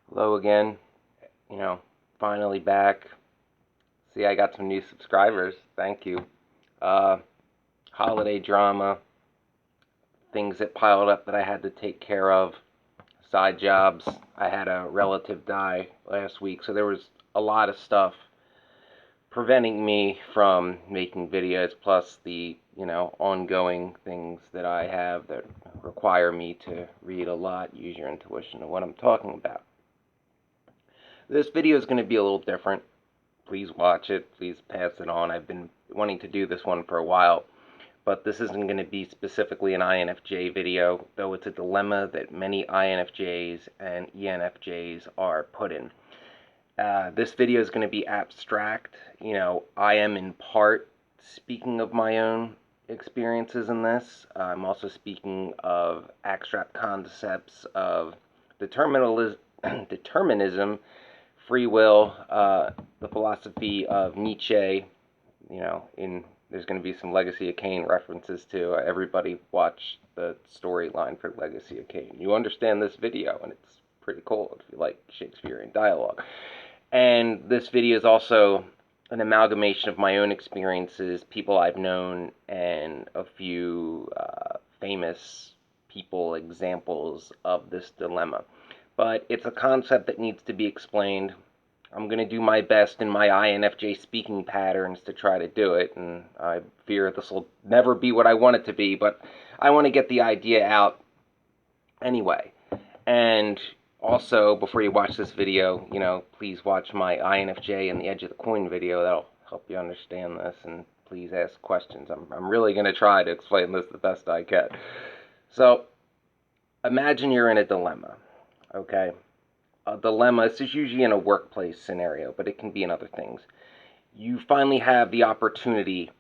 Hello again. You know, finally back. See, I got some new subscribers. Thank you. Uh, Holiday drama, things that piled up that I had to take care of, side jobs. I had a relative die last week, so there was a lot of stuff preventing me from making videos, plus the, ongoing things that I have that require me to read a lot, use your intuition of what I'm talking about. This video is going to be a little different. Please watch it. Please pass it on. I've been wanting to do this one for a while, but this isn't going to be specifically an INFJ video, though it's a dilemma that many INFJs and ENFJs are put in. This video is going to be abstract. I am in part speaking of my own experiences in this. I'm also speaking of abstract concepts of determinism, free will, the philosophy of Nietzsche. There's going to be some Legacy of Kain references too. Everybody watch the storyline for Legacy of Kain. You understand this video, and it's pretty cool if you like Shakespearean dialogue. And this video is also an amalgamation of my own experiences, people I've known, and a few famous people, examples of this dilemma. But it's a concept that needs to be explained. I'm going to do my best in my INFJ speaking patterns to try to do it, and I fear this will never be what I want it to be, but I want to get the idea out anyway. And also, before you watch this video, please watch my INFJ and the Edge of the Coin video. That'll help you understand this, and please ask questions. I'm really going to try to explain this the best I can. So, imagine you're in a dilemma, okay? A dilemma, this is usually in a workplace scenario, but it can be in other things. You finally have the opportunity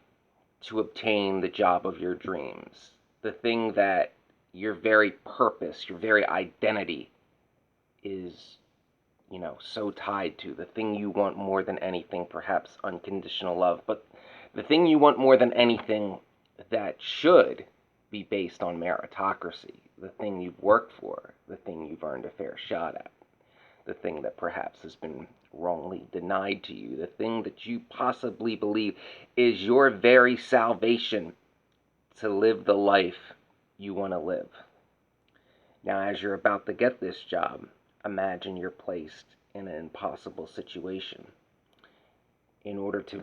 to obtain the job of your dreams, the thing that your very purpose, your very identity is, so tied to, the thing you want more than anything, perhaps unconditional love, but the thing you want more than anything that should be based on meritocracy, the thing you've worked for, the thing you've earned a fair shot at, the thing that perhaps has been wrongly denied to you, the thing that you possibly believe is your very salvation to live the life you want to live. Now, as you're about to get this job, imagine you're placed in an impossible situation. In order to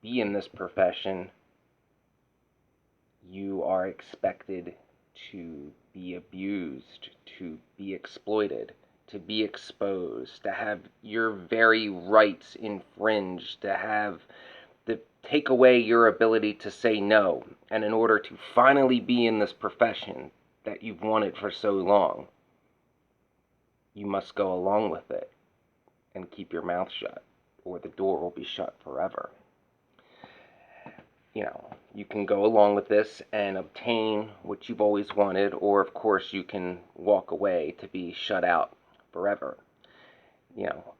be in this profession, you are expected to be abused, to be exploited, to be exposed, to have your very rights infringed, to take away your ability to say no. And in order to finally be in this profession that you've wanted for so long, you must go along with it and keep your mouth shut, or the door will be shut forever. You can go along with this and obtain what you've always wanted, or of course you can walk away to be shut out forever.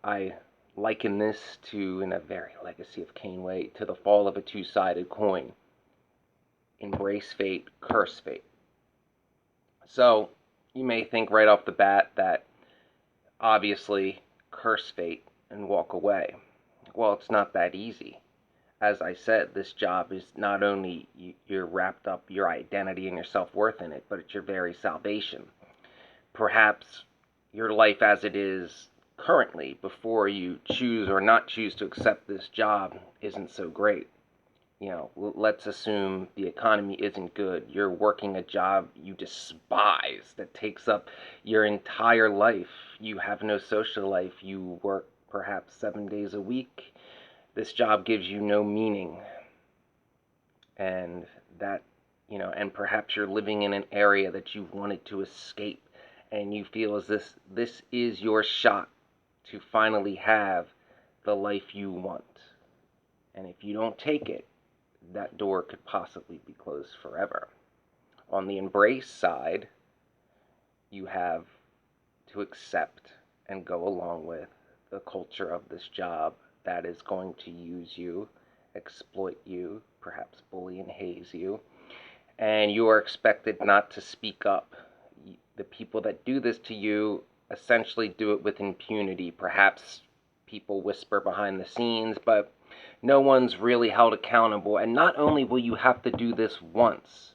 I liken this to, in a very Legacy of Kain way, to the fall of a two-sided coin. Embrace fate, curse fate. So, you may think right off the bat that, obviously, curse fate and walk away. Well, it's not that easy. As I said, this job is not only you're wrapped up your identity and your self-worth in it, but it's your very salvation. Perhaps your life as it is currently, before you choose or not choose to accept this job, isn't so great. Let's assume the economy isn't good. You're working a job you despise that takes up your entire life. You have no social life. You work perhaps 7 days a week. This job gives you no meaning. And and perhaps you're living in an area that you've wanted to escape, and you feel as this is your shot to finally have the life you want. And if you don't take it, that door could possibly be closed forever. On the embrace side, you have to accept and go along with the culture of this job that is going to use you, exploit you, perhaps bully and haze you, and you are expected not to speak up. The people that do this to you essentially do it with impunity. Perhaps people whisper behind the scenes, but no one's really held accountable. And not only will you have to do this once,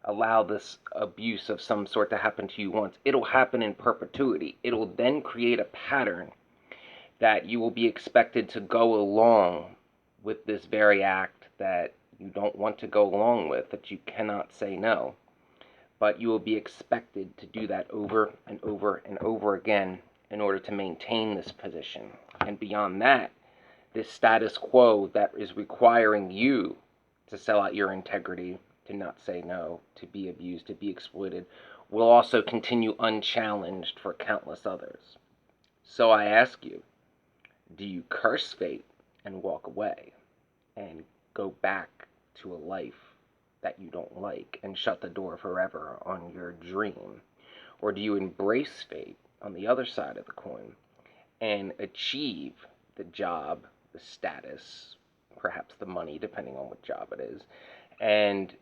allow this abuse of some sort to happen to you once, it'll happen in perpetuity. It'll then create a pattern that you will be expected to go along with this very act that you don't want to go along with, that you cannot say no. But you will be expected to do that over and over and over again in order to maintain this position. And beyond that, this status quo that is requiring you to sell out your integrity, to not say no, to be abused, to be exploited, will also continue unchallenged for countless others. So I ask you, do you curse fate and walk away and go back to a life that you don't like and shut the door forever on your dream? Or do you embrace fate on the other side of the coin and achieve the job, the status, perhaps the money, depending on what job it is, and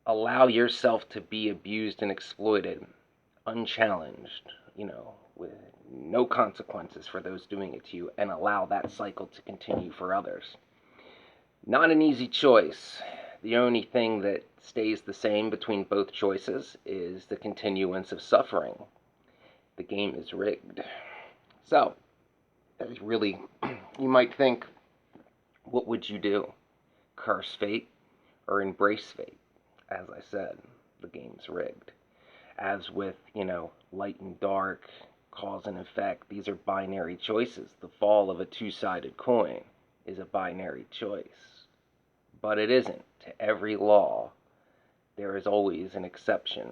allow yourself to be abused and exploited unchallenged, with no consequences for those doing it to you, and allow that cycle to continue for others? Not an easy choice. The only thing that stays the same between both choices is the continuance of suffering. The game is rigged. So, really, you might think, what would you do? Curse fate or embrace fate? As I said, the game's rigged. As with, light and dark, cause and effect, these are binary choices. The fall of a two-sided coin is a binary choice. But it isn't. To every law, there is always an exception.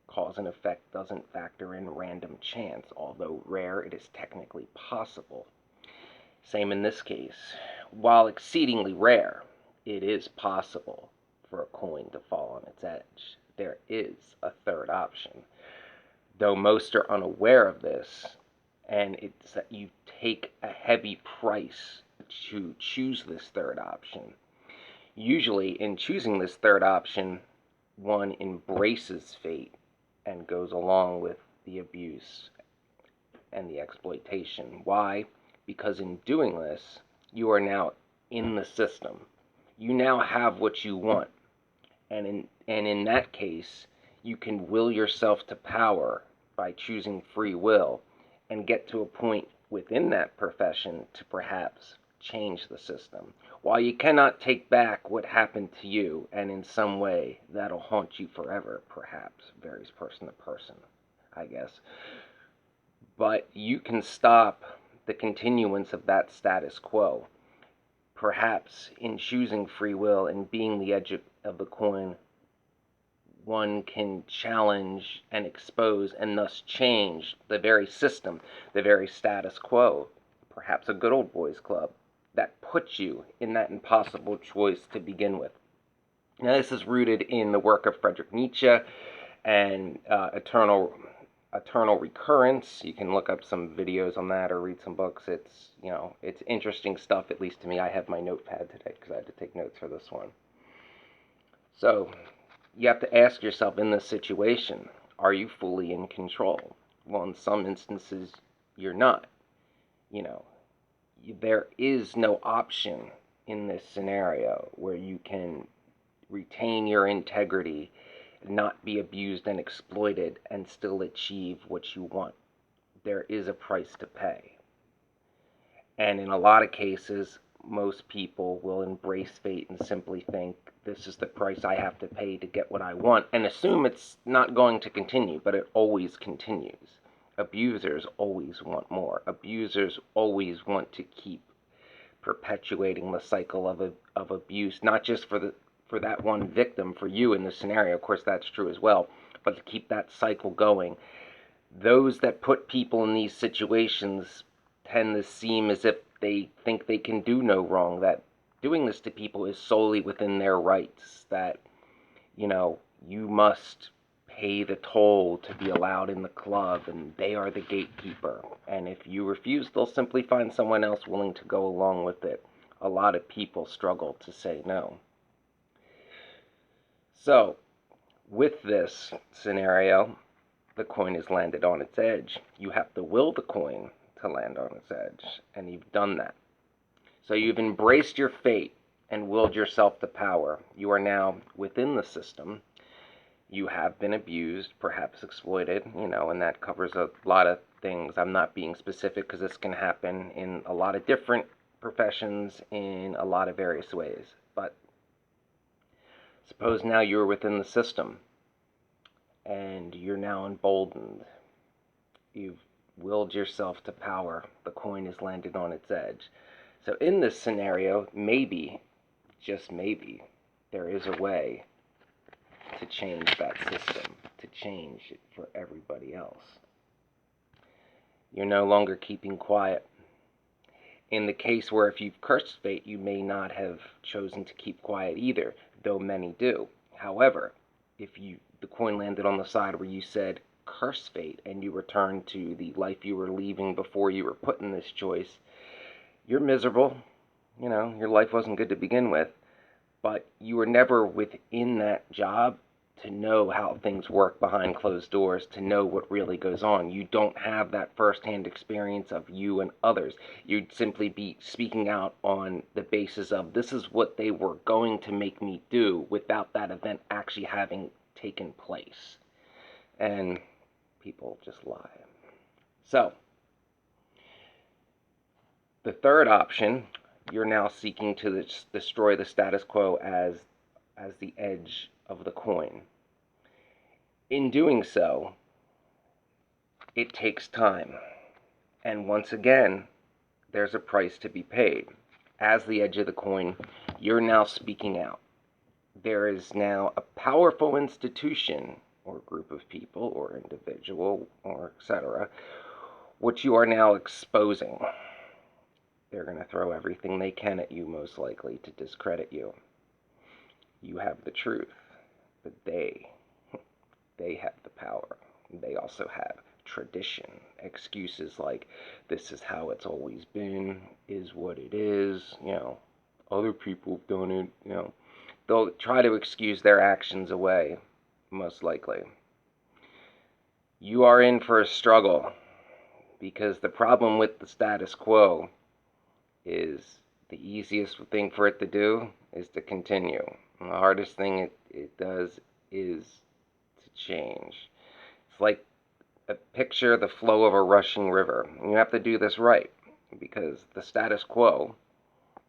Cause and effect doesn't factor in random chance. Although rare, it is technically possible. Same in this case. While exceedingly rare, it is possible for a coin to fall on its edge. There is a third option. Though most are unaware of this, and it's that you take a heavy price to choose this third option. Usually, in choosing this third option, one embraces fate and goes along with the abuse and the exploitation. Why? Because in doing this, you are now in the system. You now have what you want. And in that case, you can will yourself to power by choosing free will and get to a point within that profession to perhaps change the system. While you cannot take back what happened to you, and in some way that'll haunt you forever, perhaps, varies person to person, I guess. But you can stop the continuance of that status quo. Perhaps in choosing free will and being the edge of the coin, one can challenge and expose and thus change the very system, the very status quo, perhaps a good old boys club, that puts you in that impossible choice to begin with. Now, this is rooted in the work of Friedrich Nietzsche and eternal recurrence. You can look up some videos on that or read some books. It's interesting stuff, at least to me. I have my notepad today because I had to take notes for this one. So, you have to ask yourself, in this situation, are you fully in control? Well, in some instances, you're not. There is no option in this scenario where you can retain your integrity, not be abused and exploited, and still achieve what you want. There is a price to pay. And in a lot of cases, most people will embrace fate and simply think, this is the price I have to pay to get what I want, and assume it's not going to continue, but it always continues. Abusers always want more. Abusers always want to keep perpetuating the cycle of abuse, not just for that one victim, for you in this scenario, of course that's true as well, but to keep that cycle going. Those that put people in these situations tend to seem as if they think they can do no wrong, that doing this to people is solely within their rights, that, you must pay the toll to be allowed in the club, and they are the gatekeeper. And if you refuse, they'll simply find someone else willing to go along with it. A lot of people struggle to say no. So, with this scenario, the coin has landed on its edge. You have to will the coin to land on its edge, and you've done that. So you've embraced your fate and willed yourself to power. You are now within the system. You have been abused, perhaps exploited, and that covers a lot of things. I'm not being specific because this can happen in a lot of different professions in a lot of various ways. But suppose now you're within the system and you're now emboldened. You've willed yourself to power. The coin has landed on its edge. So in this scenario, maybe, just maybe, there is a way to change that system, to change it for everybody else. You're no longer keeping quiet. In the case where if you've cursed fate, you may not have chosen to keep quiet either, though many do. However, if the coin landed on the side where you said curse fate and you returned to the life you were leaving before you were put in this choice, you're miserable. Your life wasn't good to begin with, but you were never within that job to know how things work behind closed doors, to know what really goes on. You don't have that firsthand experience of you and others. You'd simply be speaking out on the basis of this is what they were going to make me do without that event actually having taken place. And people just lie. So, the third option, you're now seeking to destroy the status quo as the edge of the coin. In doing so, it takes time. And once again, there's a price to be paid. As the edge of the coin, you're now speaking out. There is now a powerful institution or group of people or individual or etc. which you are now exposing. They're going to throw everything they can at you, most likely, to discredit you. You have the truth, but they have the power. They also have tradition, excuses like, this is how it's always been, is what it is, other people have done it, They'll try to excuse their actions away, most likely. You are in for a struggle, because the problem with the status quo is the easiest thing for it to do is to continue. And the hardest thing it does is to change. It's like a picture the flow of a rushing river. And you have to do this right, because the status quo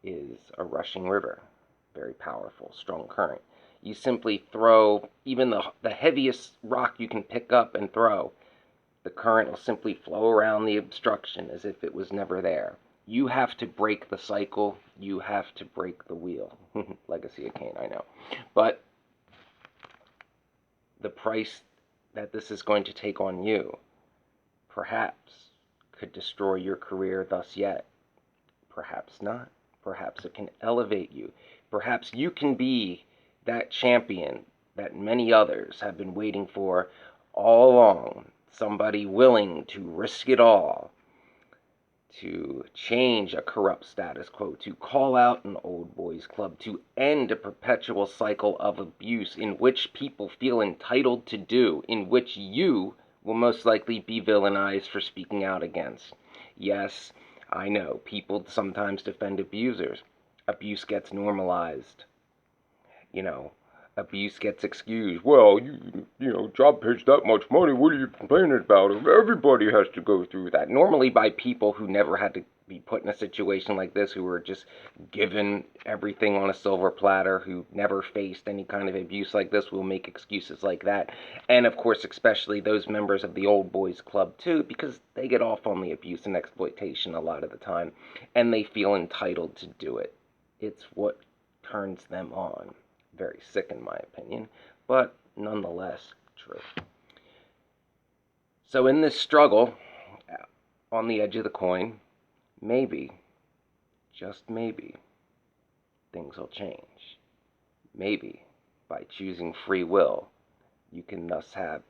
is a rushing river. Very powerful, strong current. You simply throw even the heaviest rock you can pick up and throw. The current will simply flow around the obstruction as if it was never there. You have to break the cycle. You have to break the wheel. Legacy of Cain, I know. But the price that this is going to take on you, perhaps, could destroy your career thus yet. Perhaps not. Perhaps it can elevate you. Perhaps you can be that champion that many others have been waiting for all along. Somebody willing to risk it all to change a corrupt status quo, to call out an old boys club, to end a perpetual cycle of abuse in which people feel entitled to do, in which you will most likely be villainized for speaking out against. Yes, I know, people sometimes defend abusers. Abuse gets normalized. Abuse gets excused. Well, job pays that much money. What are you complaining about? Everybody has to go through that. Normally by people who never had to be put in a situation like this, who were just given everything on a silver platter, who never faced any kind of abuse like this, will make excuses like that. And of course, especially those members of the old boys club too, because they get off on the abuse and exploitation a lot of the time, and they feel entitled to do it. It's what turns them on. Very sick in my opinion, but nonetheless true. So in this struggle, on the edge of the coin, maybe, just maybe, things will change. Maybe, by choosing free will, you can thus have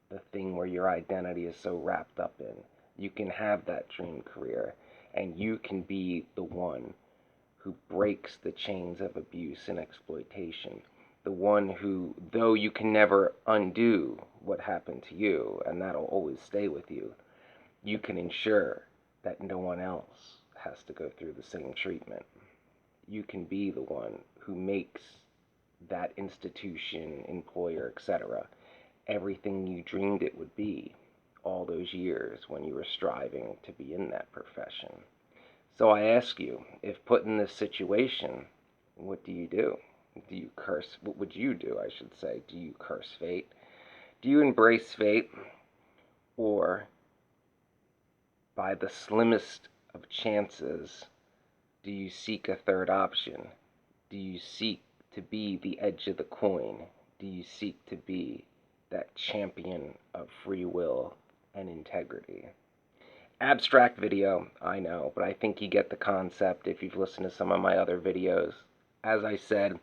the thing where your identity is so wrapped up in. You can have that dream career, and you can be the one who breaks the chains of abuse and exploitation. the one who, though you can never undo what happened to you, and that'll always stay with you, you can ensure that no one else has to go through the same treatment. You can be the one who makes that institution, employer, etc., everything you dreamed it would be all those years when you were striving to be in that profession. So I ask you, if put in this situation, what do you do? Do you curse? What would you do, I should say? Do you curse fate? Do you embrace fate? Or, by the slimmest of chances, do you seek a third option? Do you seek to be the edge of the coin? Do you seek to be that champion of free will and integrity? Abstract video, I know, but I think you get the concept if you've listened to some of my other videos. As I said,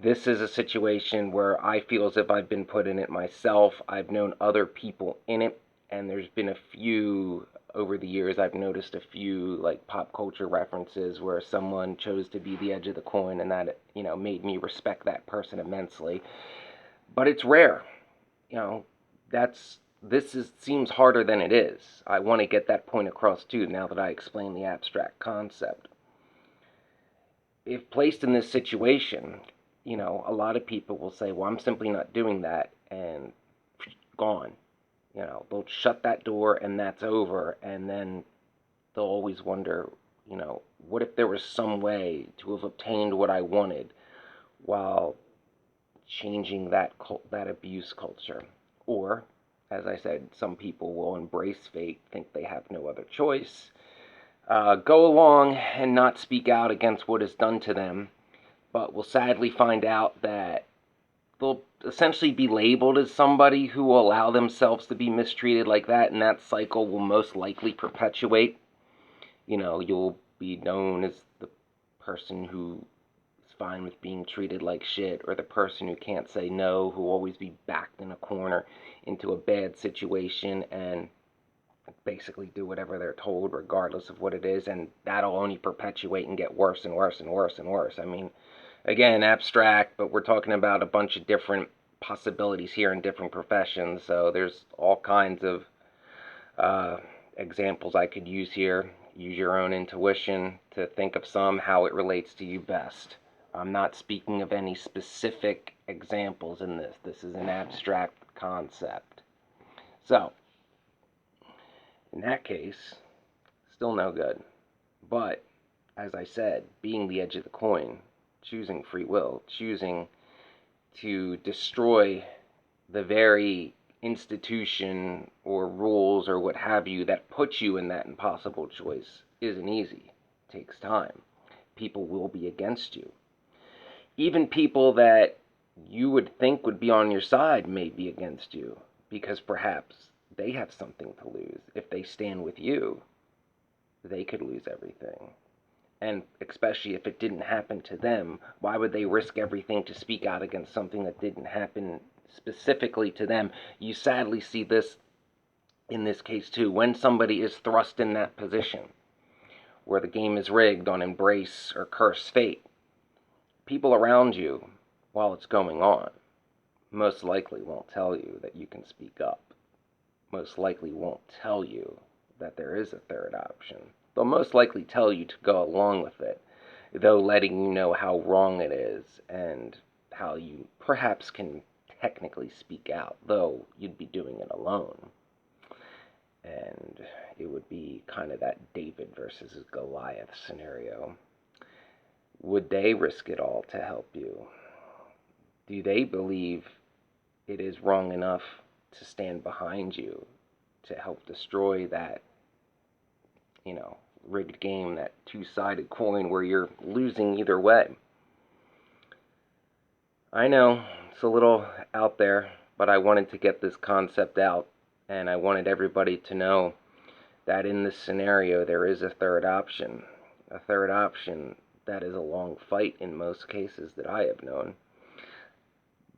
this is a situation where I feel as if I've been put in it myself. I've known other people in it, and there's been a few, over the years, I've noticed a few like pop culture references where someone chose to be the edge of the coin, and that, made me respect that person immensely. But it's rare. Seems harder than it is. I want to get that point across too, now that I explain the abstract concept. If placed in this situation, a lot of people will say, well, I'm simply not doing that, and gone. They'll shut that door and that's over, and then they'll always wonder, what if there was some way to have obtained what I wanted while changing that abuse culture? Or, as I said, some people will embrace fate, think they have no other choice, go along and not speak out against what is done to them, but will sadly find out that they'll essentially be labeled as somebody who will allow themselves to be mistreated like that, and that cycle will most likely perpetuate. You'll be known as the person who is fine with being treated like shit, or the person who can't say no, who will always be backed in a corner into a bad situation and basically do whatever they're told regardless of what it is, and that'll only perpetuate and get worse and worse and worse and worse. I mean, again, abstract, but we're talking about a bunch of different possibilities here in different professions, so there's all kinds of examples I could use here. Use your own intuition to think of how it relates to you best. I'm not speaking of any specific examples in this. This is an abstract concept. So, in that case, still no good. But, as I said, being the edge of the coin, choosing free will, choosing to destroy the very institution or rules or what have you that puts you in that impossible choice isn't easy. It takes time. People will be against you. Even people that you would think would be on your side may be against you, because perhaps they have something to lose. If they stand with you, they could lose everything. And especially if it didn't happen to them, why would they risk everything to speak out against something that didn't happen specifically to them? You sadly see this in this case too, when somebody is thrust in that position where the game is rigged on embrace or curse fate. People around you, while it's going on, most likely won't tell you that you can speak up. Most likely won't tell you that there is a third option. They'll most likely tell you to go along with it, though letting you know how wrong it is and how you perhaps can technically speak out, though you'd be doing it alone. And it would be kind of that David versus Goliath scenario. Would they risk it all to help you? Do they believe it is wrong enough to stand behind you to help destroy that, rigged game, that two-sided coin where you're losing either way? I know it's a little out there, but I wanted to get this concept out, and I wanted everybody to know that in this scenario there is a third option. A third option that is a long fight in most cases that I have known.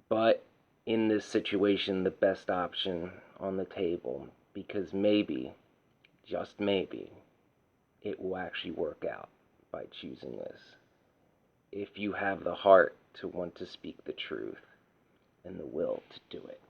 But in this situation, the best option on the table, because maybe, just maybe, it will actually work out by choosing this. If you have the heart to want to speak the truth and the will to do it.